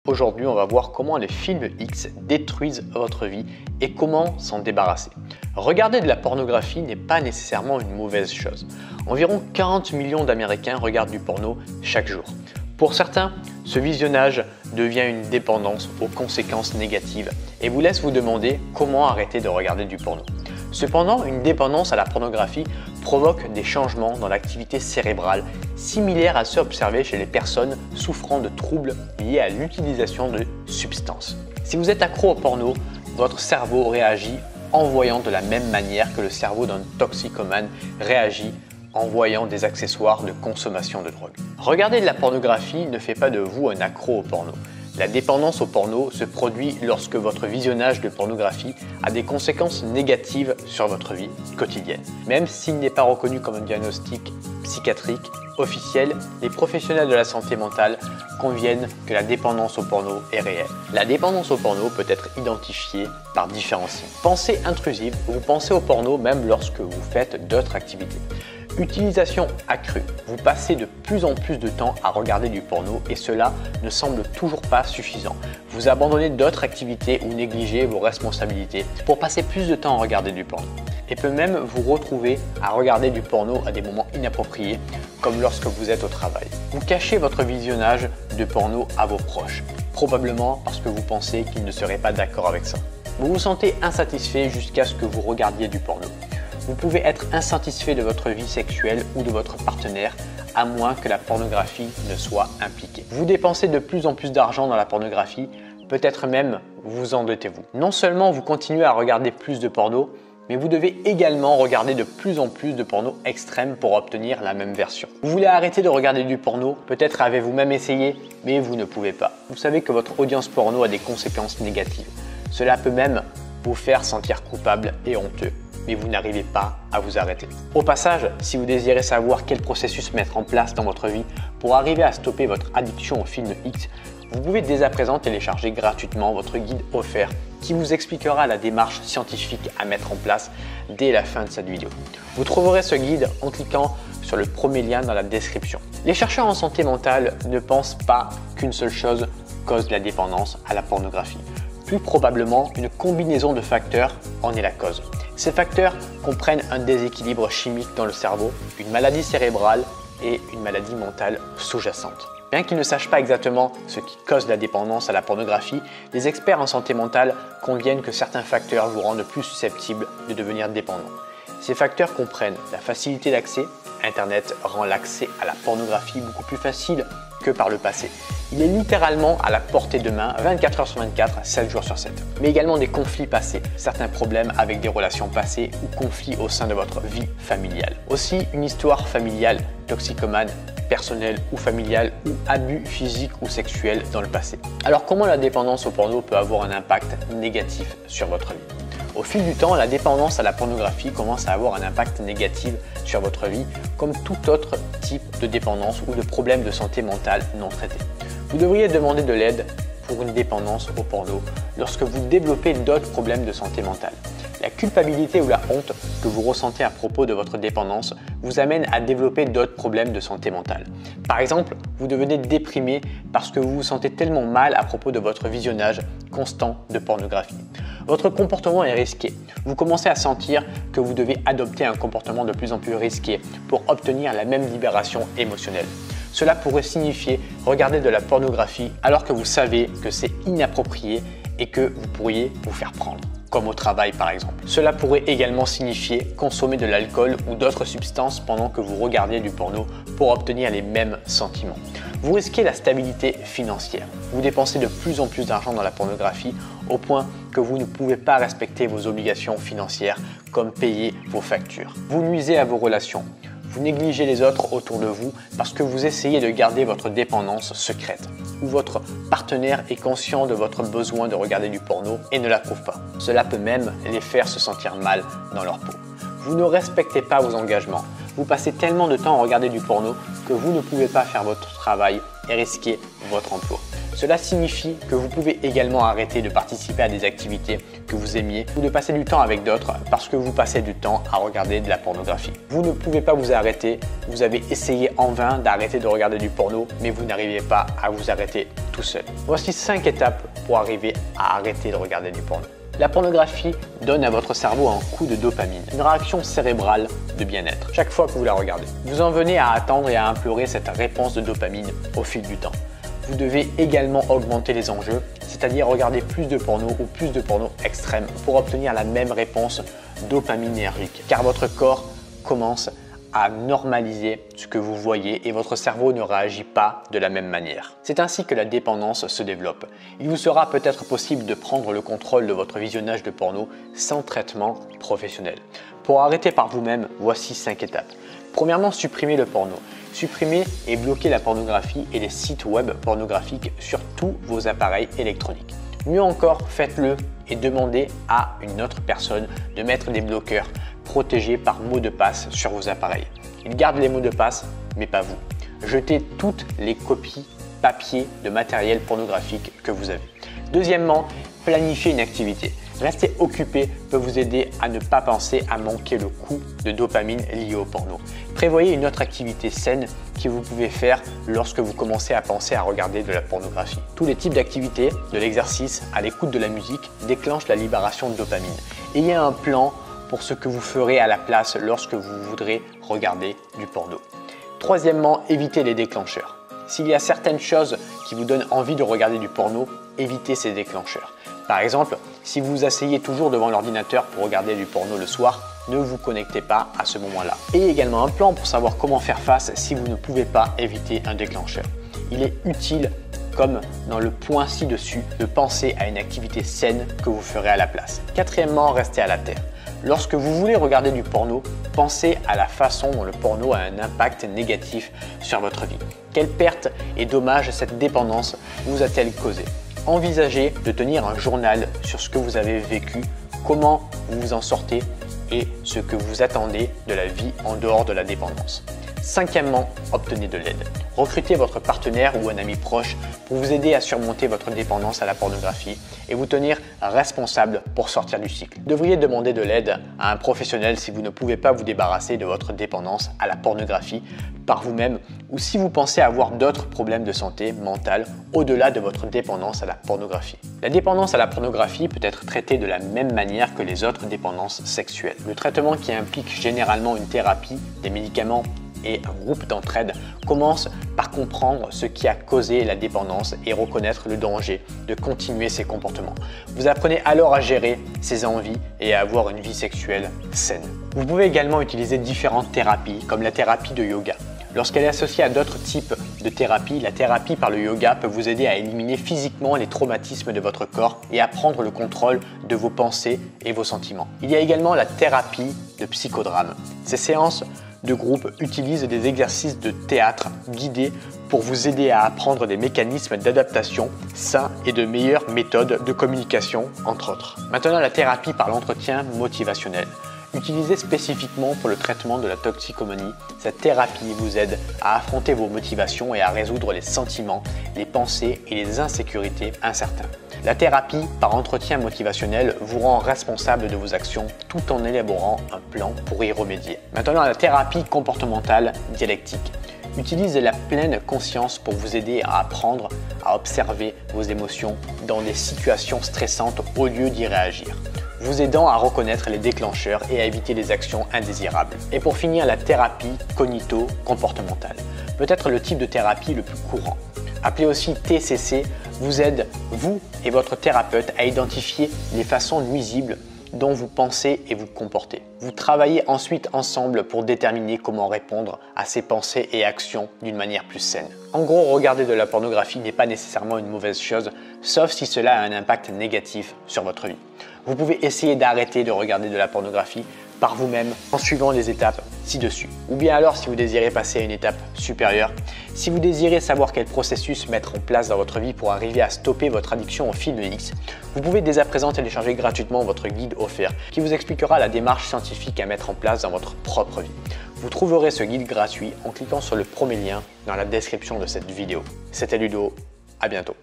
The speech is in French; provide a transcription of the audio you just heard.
Aujourd'hui, on va voir comment les films X détruisent votre vie et comment s'en débarrasser. Regarder de la pornographie n'est pas nécessairement une mauvaise chose. Environ 40 millions d'Américains regardent du porno chaque jour. Pour certains, ce visionnage devient une dépendance aux conséquences négatives et vous laisse vous demander comment arrêter de regarder du porno. Cependant, une dépendance à la pornographie provoque des changements dans l'activité cérébrale similaires à ceux observés chez les personnes souffrant de troubles liés à l'utilisation de substances. Si vous êtes accro au porno, votre cerveau réagit en voyant de la même manière que le cerveau d'un toxicomane réagit en voyant des accessoires de consommation de drogue. Regarder de la pornographie ne fait pas de vous un accro au porno. La dépendance au porno se produit lorsque votre visionnage de pornographie a des conséquences négatives sur votre vie quotidienne. Même s'il n'est pas reconnu comme un diagnostic psychiatrique officiel, les professionnels de la santé mentale conviennent que la dépendance au porno est réelle. La dépendance au porno peut être identifiée par différents signes. Pensée intrusive, vous pensez au porno même lorsque vous faites d'autres activités. Utilisation accrue. Vous passez de plus en plus de temps à regarder du porno et cela ne semble toujours pas suffisant. Vous abandonnez d'autres activités ou négligez vos responsabilités pour passer plus de temps à regarder du porno. Et peut même vous retrouver à regarder du porno à des moments inappropriés, comme lorsque vous êtes au travail. Vous cachez votre visionnage de porno à vos proches, probablement parce que vous pensez qu'ils ne seraient pas d'accord avec ça. Vous vous sentez insatisfait jusqu'à ce que vous regardiez du porno. Vous pouvez être insatisfait de votre vie sexuelle ou de votre partenaire à moins que la pornographie ne soit impliquée. Vous dépensez de plus en plus d'argent dans la pornographie, peut-être même vous endettez-vous. Non seulement vous continuez à regarder plus de porno, mais vous devez également regarder de plus en plus de porno extrême pour obtenir la même version. Vous voulez arrêter de regarder du porno, peut-être avez-vous même essayé, mais vous ne pouvez pas. Vous savez que votre audience porno a des conséquences négatives. Cela peut même vous faire sentir coupable et honteux, mais vous n'arrivez pas à vous arrêter. Au passage, si vous désirez savoir quel processus mettre en place dans votre vie pour arriver à stopper votre addiction au film X, vous pouvez dès à présent télécharger gratuitement votre guide offert qui vous expliquera la démarche scientifique à mettre en place dès la fin de cette vidéo. Vous trouverez ce guide en cliquant sur le premier lien dans la description. Les chercheurs en santé mentale ne pensent pas qu'une seule chose cause la dépendance à la pornographie. Plus probablement, une combinaison de facteurs en est la cause. Ces facteurs comprennent un déséquilibre chimique dans le cerveau, une maladie cérébrale et une maladie mentale sous-jacente. Bien qu'ils ne sachent pas exactement ce qui cause la dépendance à la pornographie, les experts en santé mentale conviennent que certains facteurs vous rendent plus susceptibles de devenir dépendant. Ces facteurs comprennent la facilité d'accès. Internet rend l'accès à la pornographie beaucoup plus facile que par le passé. Il est littéralement à la portée de main 24 heures sur 24, 7 jours sur 7. Mais également des conflits passés, certains problèmes avec des relations passées ou conflits au sein de votre vie familiale. Aussi une histoire familiale, toxicomane, personnelle ou familiale ou abus physiques ou sexuels dans le passé. Alors comment la dépendance au porno peut avoir un impact négatif sur votre vie ? Au fil du temps, la dépendance à la pornographie commence à avoir un impact négatif sur votre vie, comme tout autre type de dépendance ou de problème de santé mentale non traité. Vous devriez demander de l'aide pour une dépendance au porno lorsque vous développez d'autres problèmes de santé mentale. La culpabilité ou la honte que vous ressentez à propos de votre dépendance vous amène à développer d'autres problèmes de santé mentale. Par exemple, vous devenez déprimé parce que vous vous sentez tellement mal à propos de votre visionnage constant de pornographie. Votre comportement est risqué. Vous commencez à sentir que vous devez adopter un comportement de plus en plus risqué pour obtenir la même libération émotionnelle. Cela pourrait signifier regarder de la pornographie alors que vous savez que c'est inapproprié et que vous pourriez vous faire prendre, comme au travail par exemple. Cela pourrait également signifier consommer de l'alcool ou d'autres substances pendant que vous regardiez du porno pour obtenir les mêmes sentiments. Vous risquez la stabilité financière. Vous dépensez de plus en plus d'argent dans la pornographie au point que vous ne pouvez pas respecter vos obligations financières comme payer vos factures. Vous nuisez à vos relations. Vous négligez les autres autour de vous parce que vous essayez de garder votre dépendance secrète ou votre partenaire est conscient de votre besoin de regarder du porno et ne l'approuve pas. Cela peut même les faire se sentir mal dans leur peau. Vous ne respectez pas vos engagements. Vous passez tellement de temps à regarder du porno que vous ne pouvez pas faire votre travail et risquer votre emploi. Cela signifie que vous pouvez également arrêter de participer à des activités que vous aimiez ou de passer du temps avec d'autres parce que vous passez du temps à regarder de la pornographie. Vous ne pouvez pas vous arrêter, vous avez essayé en vain d'arrêter de regarder du porno, mais vous n'arrivez pas à vous arrêter tout seul. Voici 5 étapes pour arriver à arrêter de regarder du porno. La pornographie donne à votre cerveau un coup de dopamine, une réaction cérébrale de bien-être chaque fois que vous la regardez. Vous en venez à attendre et à implorer cette réponse de dopamine au fil du temps. Vous devez également augmenter les enjeux, c'est-à-dire regarder plus de porno ou plus de porno extrême pour obtenir la même réponse dopaminergique, car votre corps commence à normaliser ce que vous voyez et votre cerveau ne réagit pas de la même manière. C'est ainsi que la dépendance se développe. Il vous sera peut-être possible de prendre le contrôle de votre visionnage de porno sans traitement professionnel. Pour arrêter par vous-même, voici 5 étapes. Premièrement, supprimez le porno. Supprimez et bloquez la pornographie et les sites web pornographiques sur tous vos appareils électroniques. Mieux encore, faites-le et demandez à une autre personne de mettre des bloqueurs protégés par mot de passe sur vos appareils. Ils gardent les mots de passe, mais pas vous. Jetez toutes les copies papier de matériel pornographique que vous avez. Deuxièmement, planifiez une activité. Rester occupé peut vous aider à ne pas penser à manquer le coup de dopamine lié au porno. Prévoyez une autre activité saine que vous pouvez faire lorsque vous commencez à penser à regarder de la pornographie. Tous les types d'activités, de l'exercice à l'écoute de la musique, déclenchent la libération de dopamine. Ayez un plan pour ce que vous ferez à la place lorsque vous voudrez regarder du porno. Troisièmement, évitez les déclencheurs. S'il y a certaines choses qui vous donnent envie de regarder du porno, évitez ces déclencheurs. Par exemple, si vous vous asseyez toujours devant l'ordinateur pour regarder du porno le soir, ne vous connectez pas à ce moment-là. Ayez également un plan pour savoir comment faire face si vous ne pouvez pas éviter un déclencheur. Il est utile, comme dans le point ci-dessus, de penser à une activité saine que vous ferez à la place. Quatrièmement, restez à la terre. Lorsque vous voulez regarder du porno, pensez à la façon dont le porno a un impact négatif sur votre vie. Quelles pertes et dommages cette dépendance vous a-t-elle causé? Envisagez de tenir un journal sur ce que vous avez vécu, comment vous vous en sortez et ce que vous attendez de la vie en dehors de la dépendance. Cinquièmement, obtenez de l'aide. Recrutez votre partenaire ou un ami proche pour vous aider à surmonter votre dépendance à la pornographie et vous tenir responsable pour sortir du cycle. Vous devriez demander de l'aide à un professionnel si vous ne pouvez pas vous débarrasser de votre dépendance à la pornographie par vous-même ou si vous pensez avoir d'autres problèmes de santé mentale au-delà de votre dépendance à la pornographie. La dépendance à la pornographie peut être traitée de la même manière que les autres dépendances sexuelles. Le traitement qui implique généralement une thérapie, des médicaments et un groupe d'entraide commence par comprendre ce qui a causé la dépendance et reconnaître le danger de continuer ces comportements. Vous apprenez alors à gérer ses envies et à avoir une vie sexuelle saine. Vous pouvez également utiliser différentes thérapies comme la thérapie de yoga. Lorsqu'elle est associée à d'autres types de thérapies, la thérapie par le yoga peut vous aider à éliminer physiquement les traumatismes de votre corps et à prendre le contrôle de vos pensées et vos sentiments. Il y a également la thérapie de psychodrame. Ces séances de groupe utilisent des exercices de théâtre guidés pour vous aider à apprendre des mécanismes d'adaptation sains et de meilleures méthodes de communication, entre autres. Maintenant, la thérapie par l'entretien motivationnel. Utilisée spécifiquement pour le traitement de la toxicomanie, cette thérapie vous aide à affronter vos motivations et à résoudre les sentiments, les pensées et les insécurités incertains. La thérapie par entretien motivationnel vous rend responsable de vos actions tout en élaborant un plan pour y remédier. Maintenant, la thérapie comportementale dialectique utilise la pleine conscience pour vous aider à apprendre à observer vos émotions dans des situations stressantes au lieu d'y réagir, vous aidant à reconnaître les déclencheurs et à éviter les actions indésirables. Et pour finir, la thérapie cognito-comportementale, peut-être le type de thérapie le plus courant. Appelé aussi TCC, vous aide, vous et votre thérapeute, à identifier les façons nuisibles dont vous pensez et vous comportez. Vous travaillez ensuite ensemble pour déterminer comment répondre à ces pensées et actions d'une manière plus saine. En gros, regarder de la pornographie n'est pas nécessairement une mauvaise chose, sauf si cela a un impact négatif sur votre vie. Vous pouvez essayer d'arrêter de regarder de la pornographie par vous-même en suivant les étapes ci-dessus. Ou bien alors, si vous désirez passer à une étape supérieure, si vous désirez savoir quel processus mettre en place dans votre vie pour arriver à stopper votre addiction au film X, vous pouvez dès à présent télécharger gratuitement votre guide offert qui vous expliquera la démarche scientifique à mettre en place dans votre propre vie. Vous trouverez ce guide gratuit en cliquant sur le premier lien dans la description de cette vidéo. C'était Ludo, à bientôt.